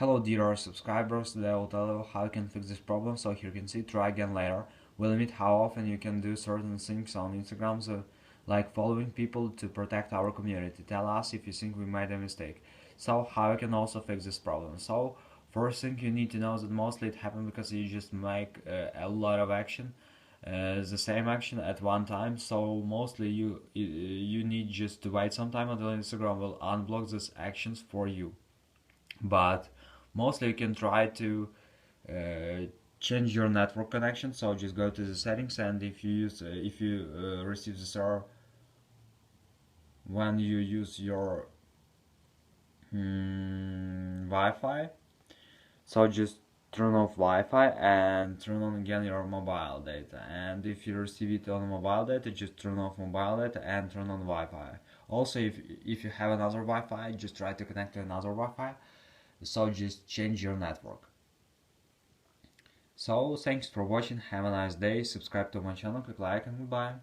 Hello dear subscribers, today I will tell you how you can fix this problem. So here you can see try again later. We limit how often you can do certain things on Instagram, so like following people to protect our community. Tell us if you think we made a mistake. So how you can also fix this problem. So first thing you need to know is that mostly it happens because you just make a lot of action, the same action at one time. So mostly you need just to wait some time until Instagram will unblock these actions for you. But mostly you can try to uh, change your network connection. So just go to the settings, and if you receive this error when you use your Wi-Fi, so just turn off Wi-Fi and turn on again your mobile data. And if you receive it on mobile data, just turn off mobile data and turn on Wi-Fi. Also, if you have another Wi-Fi, just try to connect to another Wi-Fi. So just change your network. So thanks for watching, have a nice day, subscribe to my channel, click like, and goodbye.